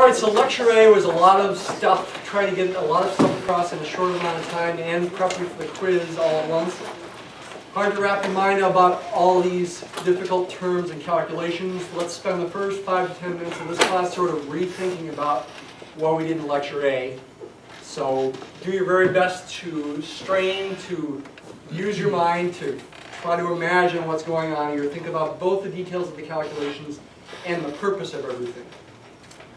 Alright, so lecture A was a lot of stuff, trying to get a lot of stuff across in a short amount of time and prep you for the quiz all at once. Hard to wrap your mind about all these difficult terms and calculations. Let's spend the first 5 to 10 minutes of this class sort of rethinking about what we did in lecture A. So do your very best to strain, to use your mind, to try to imagine what's going on here. Think about both the details of the calculations and the purpose of everything.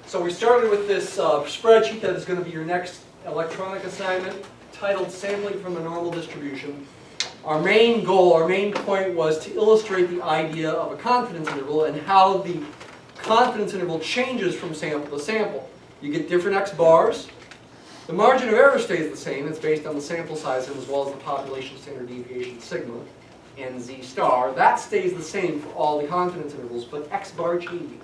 So we started with this spreadsheet that is going to be your next electronic assignment, titled Sampling from the Normal Distribution. Our main goal, our main point was to illustrate the idea of a confidence interval and how the confidence interval changes from sample to sample. You get different x bars. The margin of error stays the same. It's based on the sample size as well as the population standard deviation sigma and z star. That stays the same for all the confidence intervals, but x bar changes.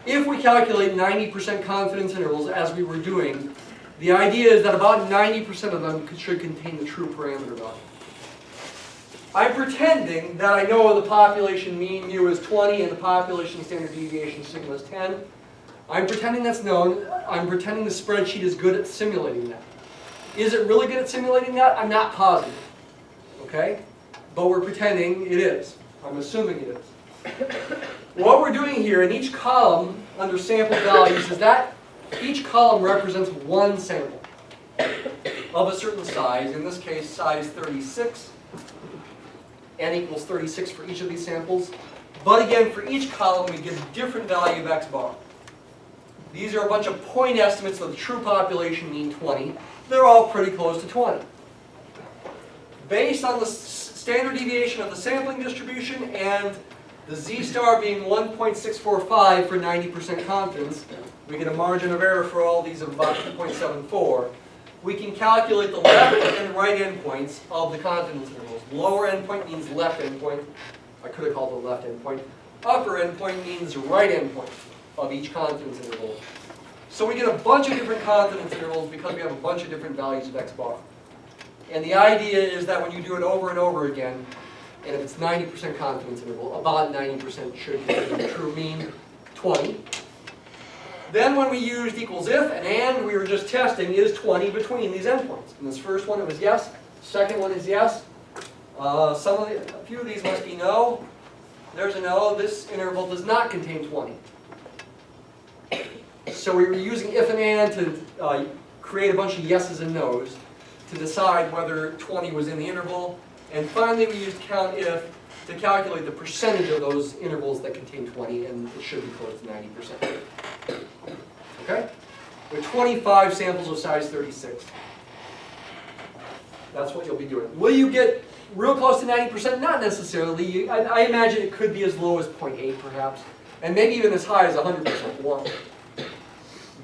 If we calculate 90% confidence intervals, as we were doing, the idea is that about 90% of them should contain the true parameter value. I'm pretending that I know the population mean mu is 20 and the population standard deviation sigma is 10. I'm pretending that's known. I'm pretending the spreadsheet is good at simulating that. Is it really good at simulating that? I'm not positive. Okay? But we're pretending it is. I'm assuming it is. What we're doing here in each column under sample values is that each column represents one sample of a certain size, in this case size 36, n equals 36 for each of these samples. But again, for each column we get a different value of x bar. These are a bunch of point estimates of the true population mean 20. They're all pretty close to 20. Based on the standard deviation of the sampling distribution and the z star being 1.645 for 90% confidence, we get a margin of error for all these of about 2.74. We can calculate the left and right endpoints of the confidence intervals. Lower endpoint means left endpoint. I could have called it left endpoint. Upper endpoint means right endpoint of each confidence interval. So we get a bunch of different confidence intervals because we have a bunch of different values of x bar. And the idea is that when you do it over and over again, and if it's 90% confidence interval, about 90% should contain the true mean, 20. Then when we used equals if and we were just testing, is 20 between these endpoints? In this first one it was yes, second one is yes. A few of these must be no. There's a no. This interval does not contain 20. So we were using if and to create a bunch of yeses and nos to decide whether 20 was in the interval. And finally, we used count if to calculate the percentage of those intervals that contain 20, and it should be close to 90%. Okay? With 25 samples of size 36. That's what you'll be doing. Will you get real close to 90%? Not necessarily. I imagine it could be as low as 0.8 perhaps, and maybe even as high as 100% one.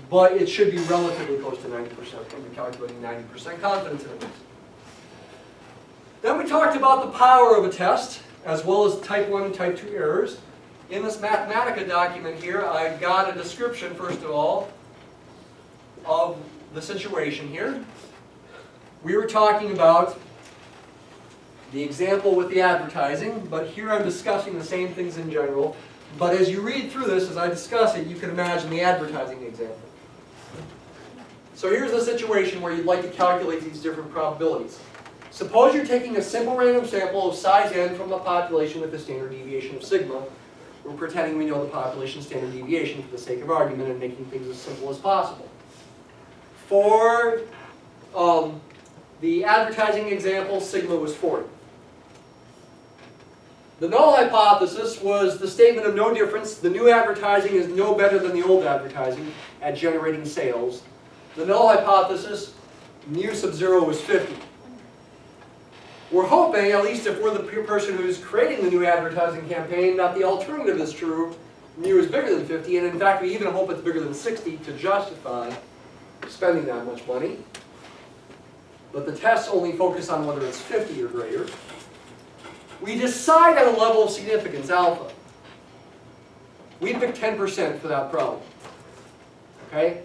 But it should be relatively close to 90% when you're calculating 90% confidence intervals. Then we talked about the power of a test, as well as type 1 and type 2 errors. In this Mathematica document here, I've got a description, first of all, of the situation here. We were talking about the example with the advertising, but here I'm discussing the same things in general. But as you read through this, as I discuss it, you can imagine the advertising example. So here's the situation where you'd like to calculate these different probabilities. Suppose you're taking a simple random sample of size n from the population with the standard deviation of sigma. We're pretending we know the population standard deviation for the sake of argument and making things as simple as possible. For the advertising example, sigma was 40. The null hypothesis was the statement of no difference. The new advertising is no better than the old advertising at generating sales. The null hypothesis, mu sub 0 was 50. We're hoping, at least if we're the person who's creating the new advertising campaign, that the alternative is true. Mu is bigger than 50, and in fact we even hope it's bigger than 60 to justify spending that much money. But the tests only focus on whether it's 50 or greater. We decide on a level of significance, alpha. We pick 10% for that problem. Okay?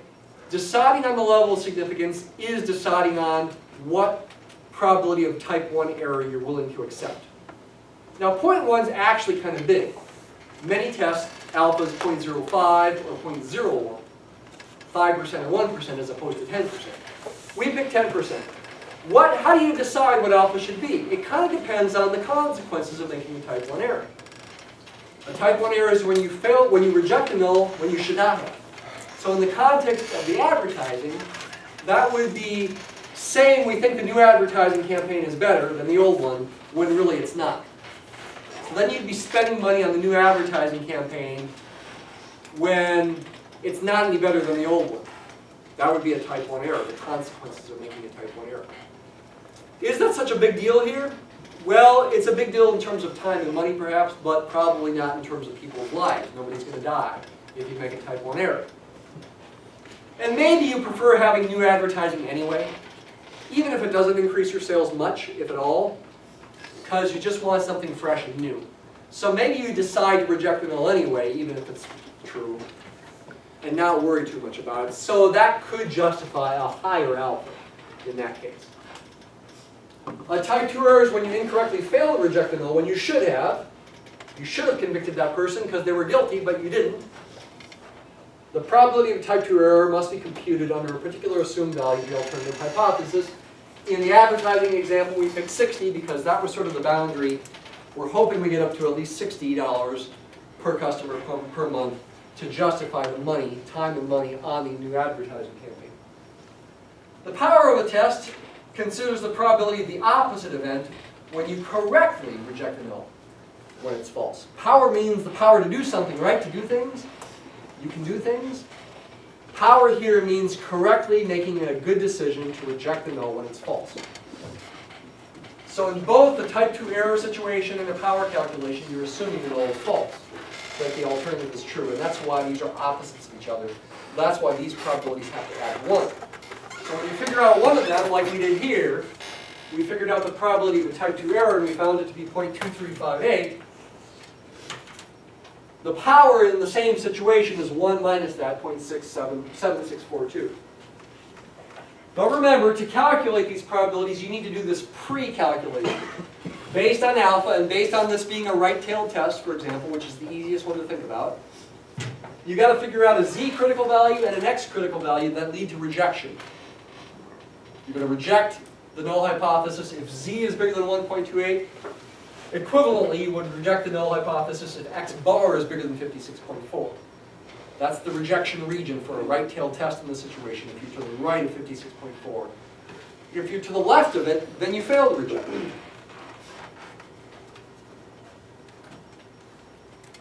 Deciding on the level of significance is deciding on what probability of type 1 error you're willing to accept. Now 0.1 is actually kind of big. Many tests alpha is 0.05 or 0.01, 5% or 1% as opposed to 10%. We pick 10%. How do you decide what alpha should be? It kind of depends on the consequences of making a type 1 error. A type 1 error is when you reject a null when you should not have. So in the context of the advertising, that would be saying we think the new advertising campaign is better than the old one, when really it's not. So then you'd be spending money on the new advertising campaign when it's not any better than the old one. That would be a type 1 error, the consequences of making a type 1 error. Is that such a big deal here? Well, it's a big deal in terms of time and money perhaps, but probably not in terms of people's lives. Nobody's going to die if you make a type 1 error. And maybe you prefer having new advertising anyway, even if it doesn't increase your sales much, if at all, because you just want something fresh and new. So maybe you decide to reject the null anyway, even if it's true, and not worry too much about it. So that could justify a higher alpha in that case. A type 2 error is when you incorrectly fail to reject the null when you should have. You should have convicted that person because they were guilty, but you didn't. The probability of a type 2 error must be computed under a particular assumed value of the alternative hypothesis. In the advertising example, we picked 60 because that was sort of the boundary. We're hoping we get up to at least $60 per customer per month to justify the money, time and money, on the new advertising campaign. The power of a test considers the probability of the opposite event when you correctly reject a null when it's false. Power means the power to do something, right? To do things. You can do things. Power here means correctly making a good decision to reject the null when it's false. So in both the type 2 error situation and the power calculation, you're assuming the null is false, that the alternative is true, and that's why these are opposites of each other. That's why these probabilities have to add 1. So when you figure out one of them, like we did here, we figured out the probability of a type 2 error, and we found it to be 0.2358. The power in the same situation is 1 minus that, 0.7642. But remember, to calculate these probabilities, you need to do this pre-calculation. Based on alpha, and based on this being a right-tailed test, for example, which is the easiest one to think about, you've got to figure out a z critical value and an x critical value that lead to rejection. You're going to reject the null hypothesis if z is bigger than 1.28. Equivalently, you would reject the null hypothesis if x bar is bigger than 56.4. That's the rejection region for a right-tailed test in this situation, if you're to the right of 56.4. If you're to the left of it, then you fail to reject it.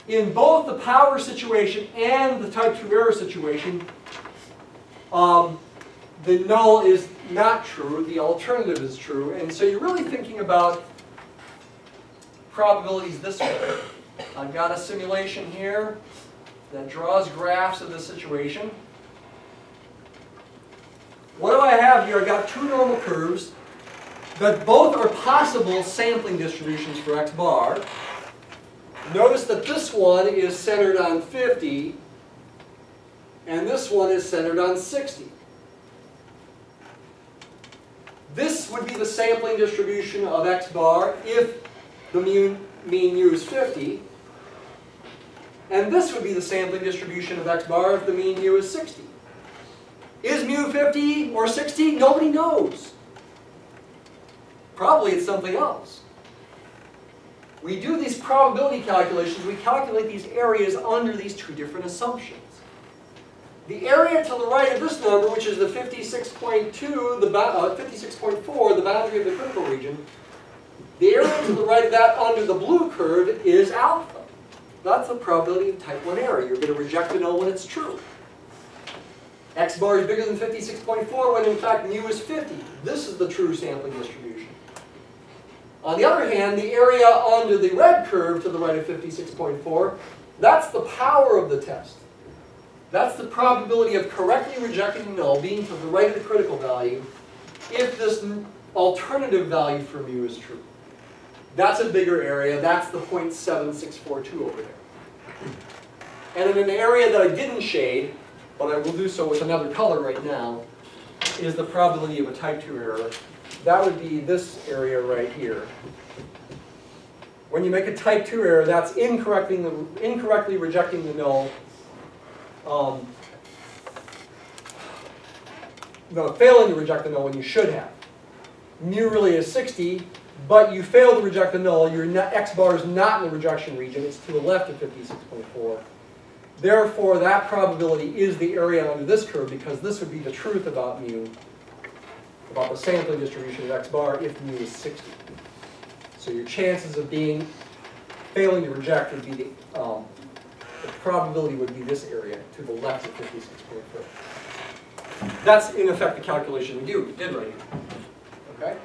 In both the power situation and the type 2 error situation, the null is not true, the alternative is true, and so you're really thinking about probabilities this way. I've got a simulation here that draws graphs of this situation. What do I have here? I've got two normal curves that both are possible sampling distributions for x bar. Notice that this one is centered on 50, and this one is centered on 60. This would be the sampling distribution of x bar if the mean mu is 50. And this would be the sampling distribution of x bar if the mean mu is 60. Is mu 50 or 60? Nobody knows. Probably it's something else. We do these probability calculations, we calculate these areas under these two different assumptions. The area to the right of this number, which is the 56.2, 56.4, the boundary of the critical region, the area to the right of that under the blue curve is alpha. That's the probability of type 1 error. You're going to reject a null when it's true. X bar is bigger than 56.4 when in fact mu is 50. This is the true sampling distribution. On the other hand, the area under the red curve to the right of 56.4, that's the power of the test. That's the probability of correctly rejecting the null being to the right of the critical value if this alternative value for mu is true. That's a bigger area. That's the 0.7642 over there. And in an area that I didn't shade, but I will do so with another color right now, is the probability of a type 2 error. That would be this area right here, when you make a type 2 error, that's incorrectly rejecting the null. No, failing to reject the null when you should have. Mu really is 60, but you fail to reject the null. Your x bar is not in the rejection region. It's to the left of 56.4. Therefore, that probability is the area under this curve, because this would be the truth about mu, about the sampling distribution of x bar if mu is 60. So your chances of failing to reject would be the probability would be this area to the left of 56.4. That's in effect the calculation we did right here. Okay?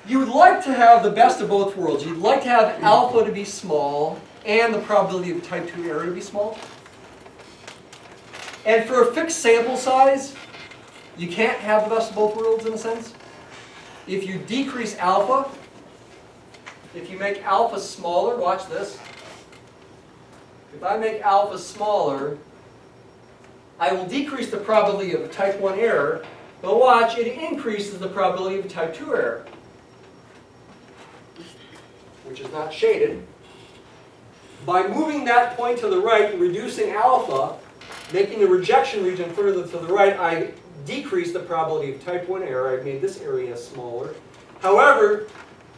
You would like to have the best of both worlds. You'd like to have alpha to be small and the probability of type 2 error to be small. And for a fixed sample size, you can't have the best of both worlds in a sense. If you decrease alpha, if you make alpha smaller, watch this. If I make alpha smaller, I will decrease the probability of a type 1 error, but watch, it increases the probability of a type 2 error, which is not shaded. By moving that point to the right, reducing alpha, making the rejection region further to the right, I decrease the probability of type 1 error. I've made this area smaller. However,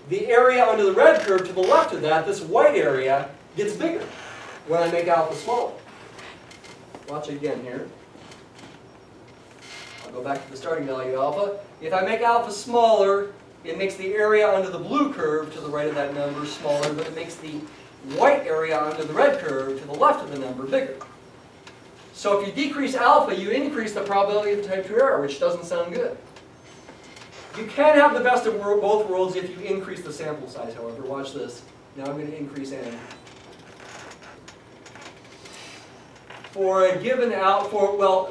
the area under the red curve to the left of that, this white area, gets bigger when I make alpha smaller. Watch it again here. I'll go back to the starting value of alpha. If I make alpha smaller, it makes the area under the blue curve to the right of that number smaller, but it makes the white area under the red curve to the left of the number bigger. So if you decrease alpha, you increase the probability of the type 2 error, which doesn't sound good. You can have the best of both worlds if you increase the sample size, however. Watch this. Now I'm going to increase n. For a given alpha,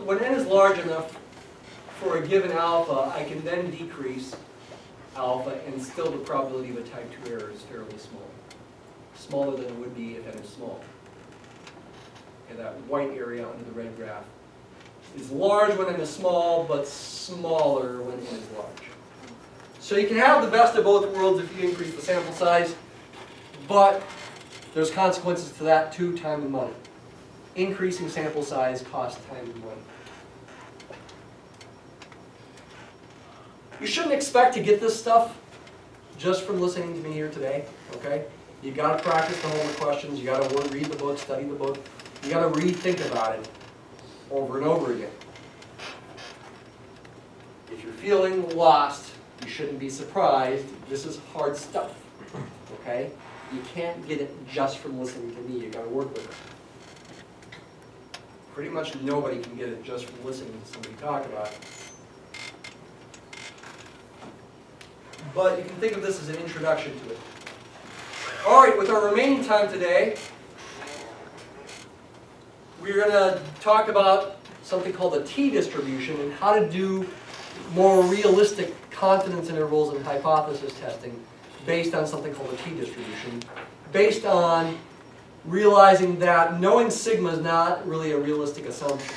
when n is large enough for a given alpha, I can then decrease alpha, and still the probability of a type 2 error is fairly small. Smaller than it would be if n is small. Okay, that white area under the red graph is large when n is small, but smaller when n is large. So you can have the best of both worlds if you increase the sample size, but there's consequences to that too, time and money. Increasing sample size costs time and money. You shouldn't expect to get this stuff just from listening to me here today, okay? You got to practice the homework questions. You got to read the book, study the book. You got to rethink about it over and over again. If you're feeling lost, you shouldn't be surprised. This is hard stuff, okay? You can't get it just from listening to me. You got to work with it. Pretty much nobody can get it just from listening to somebody talk about it. But you can think of this as an introduction to it. All right, with our remaining time today, we're going to talk about something called a t-distribution and how to do more realistic confidence intervals and hypothesis testing based on something called a t-distribution, based on realizing that knowing sigma is not really a realistic assumption.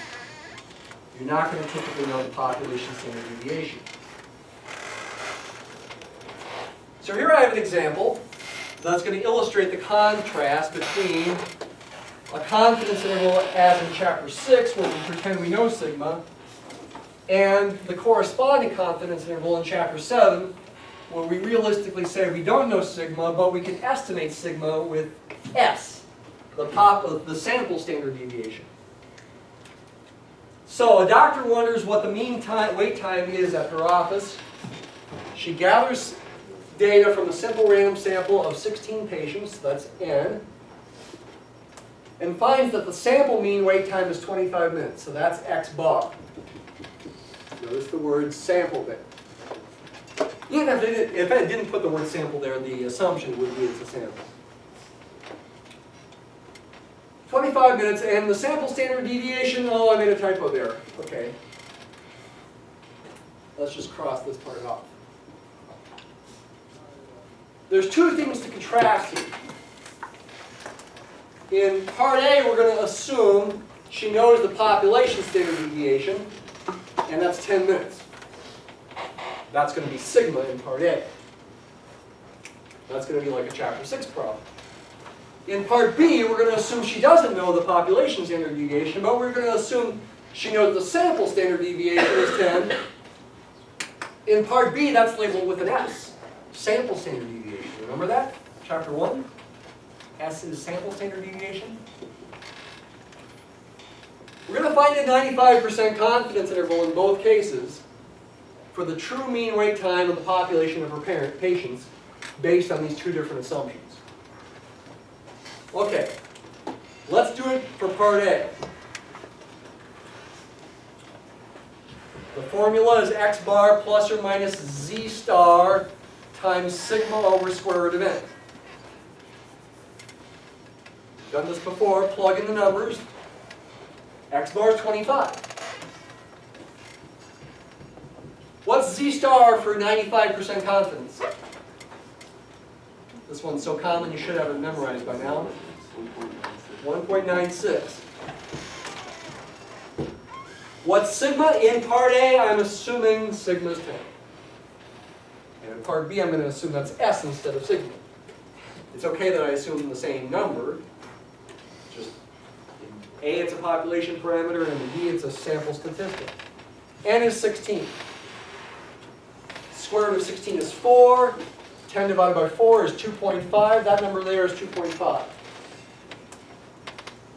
You're not going to typically know the population standard deviation. So here I have an example that's going to illustrate the contrast between a confidence interval as in chapter 6, where we pretend we know sigma, and the corresponding confidence interval in chapter 7, where we realistically say we don't know sigma, but we can estimate sigma with S, the sample standard deviation. So a doctor wonders what the mean wait time is at her office. She gathers data from a simple random sample of 16 patients, that's n, and finds that the sample mean wait time is 25 minutes, so that's x bar. Notice the word sample there. Even if it didn't put the word sample there, the assumption would be it's a sample. 25 minutes, and the sample standard deviation, oh, I made a typo there. Okay. Let's just cross this part off. There's two things to contrast here. In part A, we're going to assume she knows the population standard deviation, and that's 10 minutes. That's going to be sigma in part A. That's going to be like a chapter 6 problem. In part B, we're going to assume she doesn't know the population standard deviation, but we're going to assume she knows the sample standard deviation is 10. In part B, that's labeled with an S, sample standard deviation. Remember that? Chapter 1? S is sample standard deviation. We're going to find a 95% confidence interval in both cases for the true mean wait time of the population of her patients based on these two different assumptions. Okay, let's do it for part A. The formula is x bar plus or minus z star times sigma over square root of n. Done this before, plug in the numbers. X bar is 25. What's z star for 95% confidence? This one's so common you should have it memorized by now. 1.96. What's sigma? In part A, I'm assuming sigma is 10. And in part B, I'm going to assume that's S instead of sigma. It's okay that I assume the same number. Just in A, it's a population parameter, and in B, it's a sample statistic. N is 16. Square root of 16 is 4. 10 divided by 4 is 2.5. That number there is 2.5.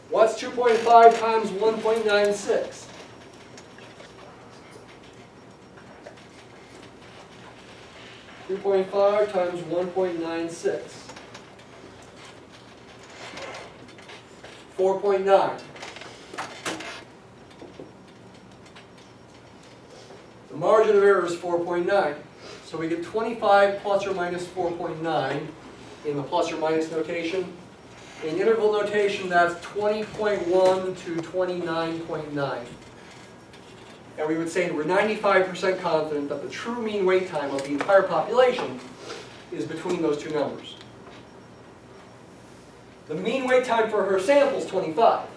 What's 2.5 times 1.96? .5 times 1.96. 4.9. The margin of error is 4.9. So we get 25 plus or minus 4.9 in the plus or minus notation. In interval notation, that's 20.1 to 29.9. And we would say we're 95% confident that the true mean wait time of the entire population is between those two numbers. The mean wait time for her sample is 25.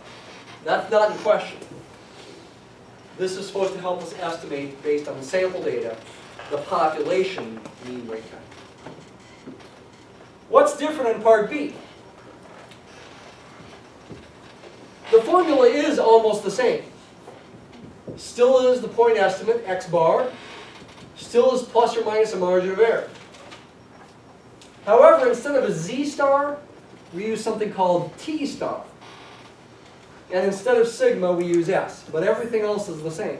That's not in question. This is supposed to help us estimate, based on the sample data, the population mean wait time. What's different in part B? The formula is almost the same. Still is the point estimate, x bar. Still is plus or minus a margin of error. However, instead of a z star, we use something called t star. And instead of sigma, we use s. But everything else is the same.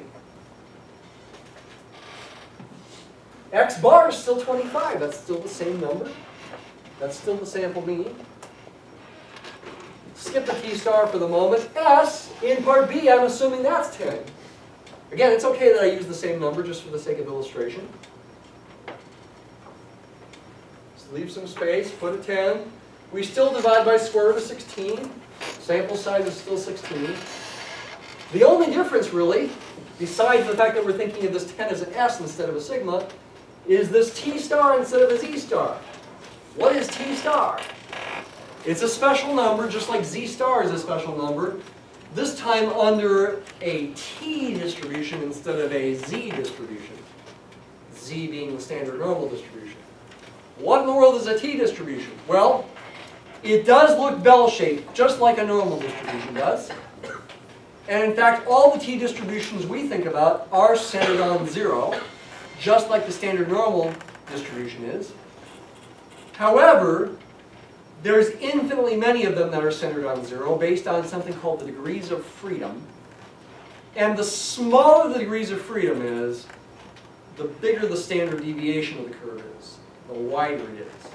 X bar is still 25. That's still the same number. That's still the sample mean. Skip the t star for the moment. S, in part B, I'm assuming that's 10. Again, it's okay that I use the same number just for the sake of illustration. Just leave some space, put a 10. We still divide by square root of 16. Sample size is still 16. The only difference, really, besides the fact that we're thinking of this 10 as an S instead of a sigma, is this t star instead of a z star. What is t star? It's a special number, just like z star is a special number. This time under a t distribution instead of a z distribution. Z being the standard normal distribution. What in the world is a t distribution? Well, it does look bell-shaped, just like a normal distribution does. And in fact, all the t distributions we think about are centered on 0, just like the standard normal distribution is. However, there's infinitely many of them that are centered on 0 based on something called the degrees of freedom. And the smaller the degrees of freedom is, the bigger the standard deviation of the curve is, the wider it is,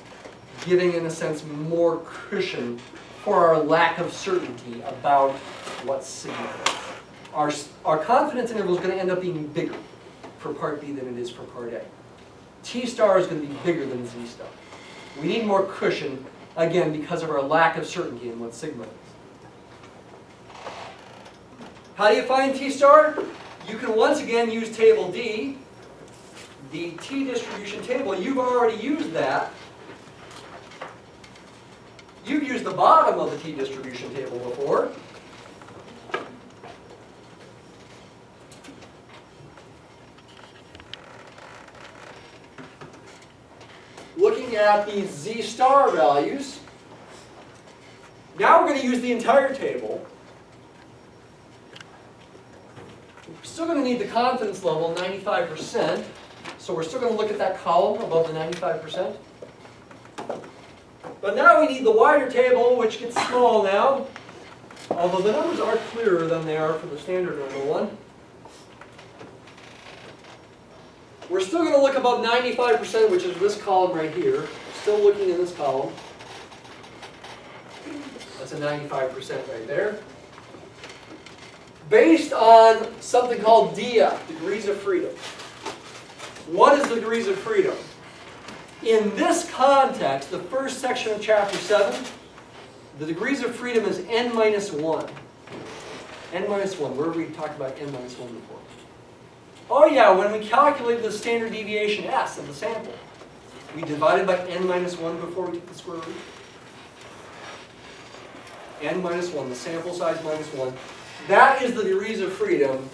giving, in a sense, more cushion for our lack of certainty about what sigma is. Our confidence interval is going to end up being bigger for part B than it is for part A. T star is going to be bigger than Z star. We need more cushion, again, because of our lack of certainty in what sigma is. How do you find T star? You can once again use table D, the T distribution table. You've already used that. You've used the bottom of the T distribution table before. Looking at these z star values. Now we're going to use the entire table. We're still going to need the confidence level, 95%. So we're still going to look at that column above the 95%. But now we need the wider table, which gets small now. Although the numbers are clearer than they are for the standard normal one. We're still going to look above 95%, which is this column right here. Still looking in this column. That's a 95% right there. Based on something called DF, degrees of freedom. What is the degrees of freedom? In this context, the first section of chapter 7, the degrees of freedom is n minus 1. N minus 1. Where have we talked about n minus 1 before? Oh yeah, when we calculated the standard deviation S of the sample, we divided by n minus 1 before we took the square root. N minus 1, the sample size minus 1. That is the degrees of freedom.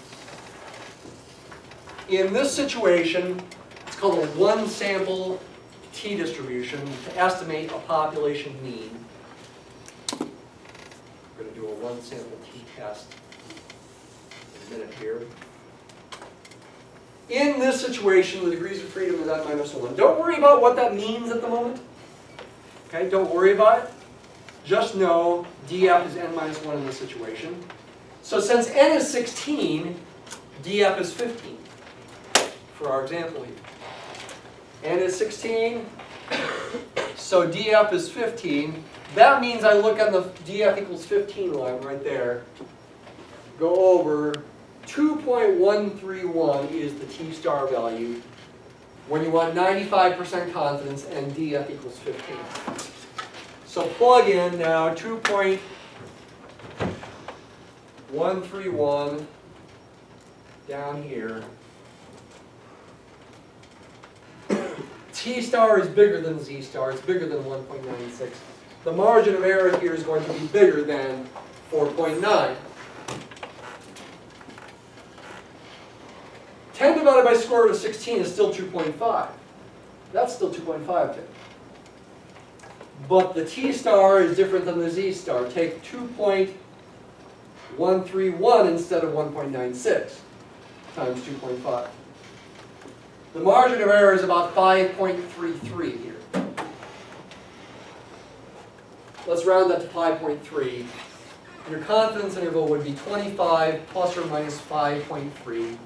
In this situation, it's called a one sample t-distribution to estimate a population mean. We're going to do a one sample t-test in a minute here. In this situation, the degrees of freedom is n minus 1. Don't worry about what that means at the moment. Okay, don't worry about it. Just know df is n minus 1 in this situation. So since n is 16, df is 15 for our example here. N is 16, so df is 15. That means I look on the df equals 15 line right there. Go over 2.131 is the t star value when you want 95% confidence and df equals 15. So plug in now 2.131 down here. T star is bigger than z star. It's bigger than 1.96. The margin of error here is going to be bigger than 4.9. 10 divided by square root of 16 is still 2.5. That's still 2.5. But the t star is different than the z star. Take 2.131 instead of 1.96 times 2.5. The margin of error is about 5.33 here. Let's round that to 5.3. Your confidence interval would be 25 plus or minus 5.3.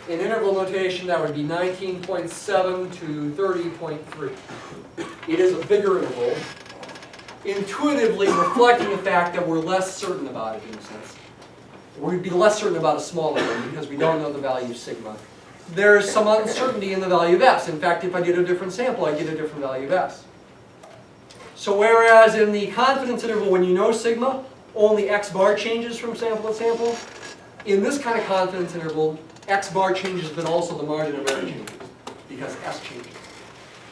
In interval notation, that would be 19.7 to 30.3. It is a bigger interval, intuitively reflecting the fact that we're less certain about it in a sense. We'd be less certain about a smaller one because we don't know the value of sigma. There's some uncertainty in the value of s. In fact, if I did a different sample, I'd get a different value of s. So whereas in the confidence interval, when you know sigma, only x bar changes from sample to sample, in this kind of confidence interval, x bar changes, but also the margin of error changes, because s changes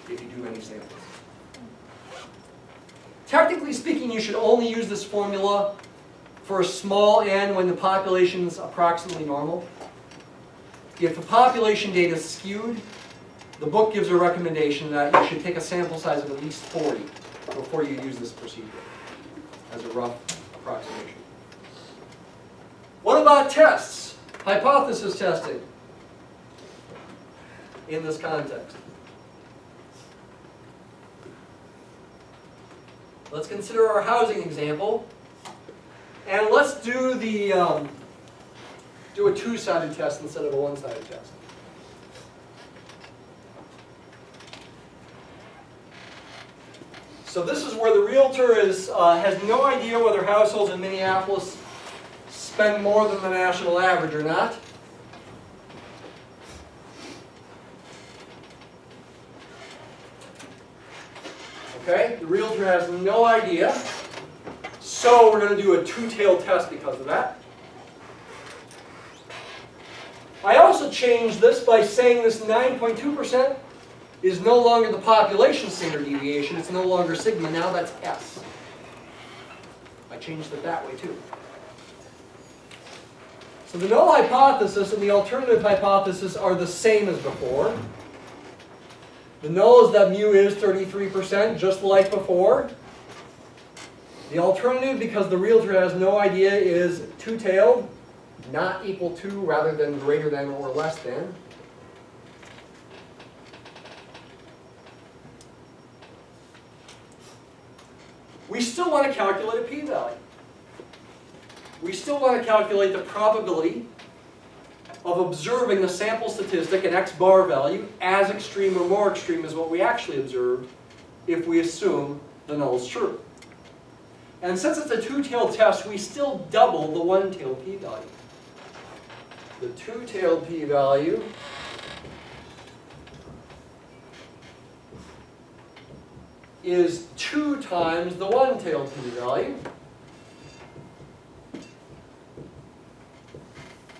if you do many samples. Technically speaking, you should only use this formula for a small n when the population is approximately normal. If the population data is skewed, the book gives a recommendation that you should take a sample size of at least 40 before you use this procedure as a rough approximation. What about tests? Hypothesis testing in this context. Let's consider our housing example, and let's do the do a two-sided test instead of a one-sided test. So this is where the realtor has no idea whether households in Minneapolis spend more than the national average or not. Okay, the realtor has no idea. So we're going to do a two-tailed test because of that. I also changed this by saying this 9.2% is no longer the population standard deviation. It's no longer sigma. Now that's S. I changed it that way too. So the null hypothesis and the alternative hypothesis are the same as before. The null is that mu is 33%, just like before. The alternative, because the realtor has no idea, is two-tailed, not equal to rather than greater than or less than. We still want to calculate a p-value. We still want to calculate the probability of observing the sample statistic, an x bar value, as extreme or more extreme as what we actually observed if we assume the null is true. And since it's a two-tailed test, we still double the one-tailed p-value. The two-tailed p-value is 2 times the one-tailed p-value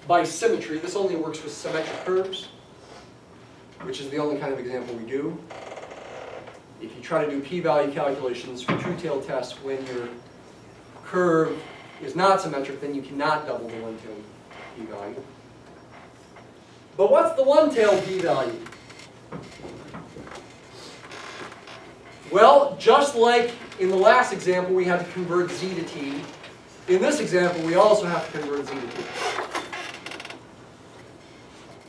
by symmetry. This only works with symmetric curves, which is the only kind of example we do. If you try to do p-value calculations for two-tailed tests when your curve is not symmetric, then you cannot double the one-tailed p-value. But what's the one-tailed p-value? Well, just like in the last example we had to convert z to t, in this example we also have to convert z to t.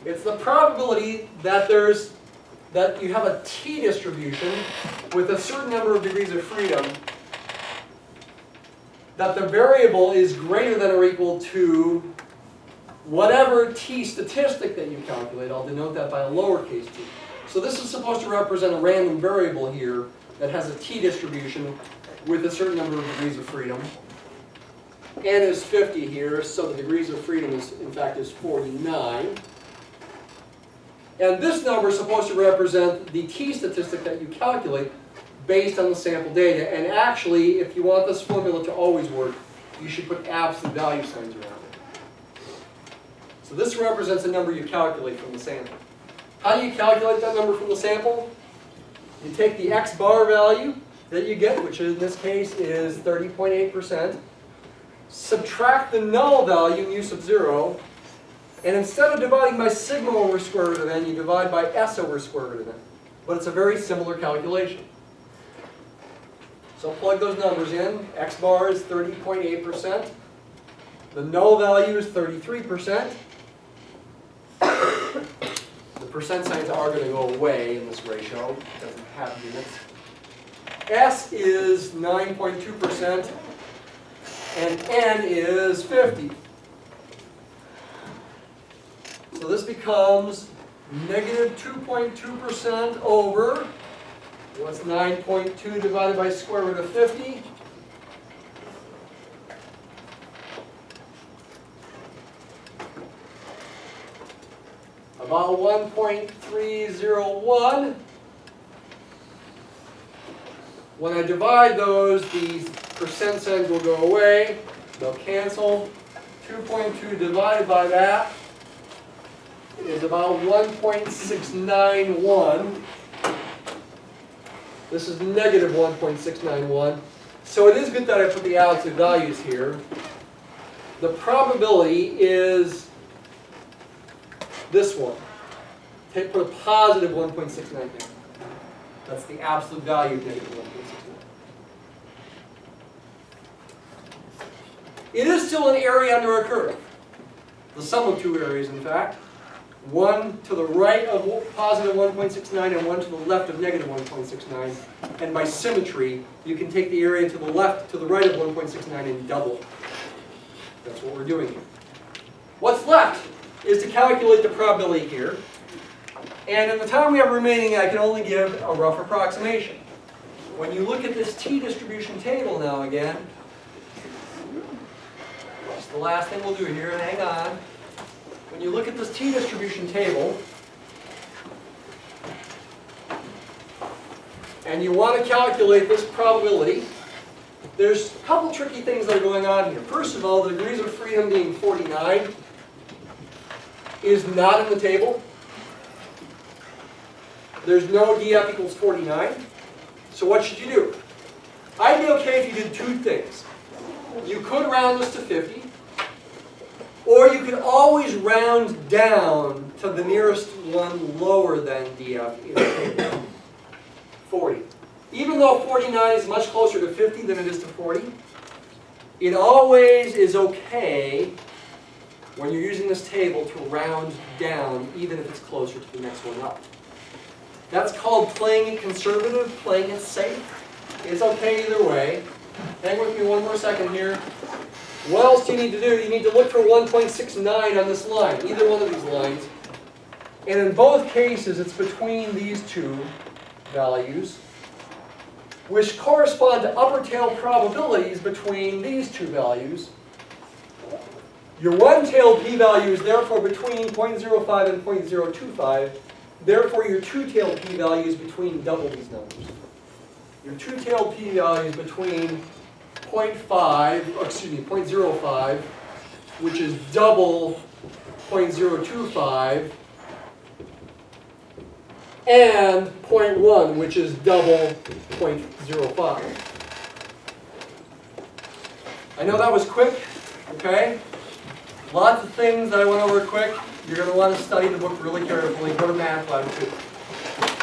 It's the probability that you have a t distribution with a certain number of degrees of freedom, that the variable is greater than or equal to whatever t statistic that you calculate. I'll denote that by a lowercase t. So this is supposed to represent a random variable here that has a t distribution with a certain number of degrees of freedom. N is 50 here, so the degrees of freedom is, in fact, is 49. And this number is supposed to represent the t statistic that you calculate based on the sample data. And actually, if you want this formula to always work, you should put absolute value signs around it. So this represents a number you calculate from the sample. How do you calculate that number from the sample? You take the x bar value that you get, which in this case is 30.8%, subtract the null value, mu sub 0, and instead of dividing by sigma over square root of n, you divide by s over square root of n. But it's a very similar calculation. So plug those numbers in. X bar is 30.8%. The null value is 33%. The percent signs are going to go away in this ratio. It doesn't have units. S is 9.2%, and N is 50. So this becomes negative 2.2% over, what's 9.2 divided by square root of 50? About 1.301. When I divide those, these percent signs will go away. They'll cancel. 2.2 divided by that is about 1.691. This is negative 1.691. So it is good that I put the absolute values here. The probability is this one. Put a positive 1.69 there. That's the absolute value of negative 1.69. It is still an area under a curve. The sum of two areas, in fact. One to the right of positive 1.69 and one to the left of negative 1.69. And by symmetry, you can take the area to the left, to the right of 1.69 and double. That's what we're doing here. What's left is to calculate the probability here. And in the time we have remaining, I can only give a rough approximation. When you look at this t distribution table now again, that's the last thing we'll do here, hang on. When you look at this t distribution table, and you want to calculate this probability, there's a couple tricky things that are going on here. First of all, the degrees of freedom being 49 is not in the table. There's no df equals 49. So what should you do? I'd be okay if you did two things. You could round this to 50, or you could always round down to the nearest one lower than df in the table. 40. Even though 49 is much closer to 50 than it is to 40, it always is okay when you're using this table to round down, even if it's closer to the next one up. That's called playing it conservative, playing it safe. It's okay either way. Hang with me one more second here. What else do you need to do? You need to look for 1.69 on this line, either one of these lines. And in both cases, it's between these two values, which correspond to upper tail probabilities between these two values. Your one-tailed p-value is therefore between 0.05 and 0.025. Therefore, your two-tailed p-value is between double these numbers. Your two-tailed p-value is between 0.05, which is double 0.025, and 0.1, which is double 0.05. I know that was quick, okay? Lots of things that I went over quick. You're going to want to study the book really carefully. Go to Math Lab too.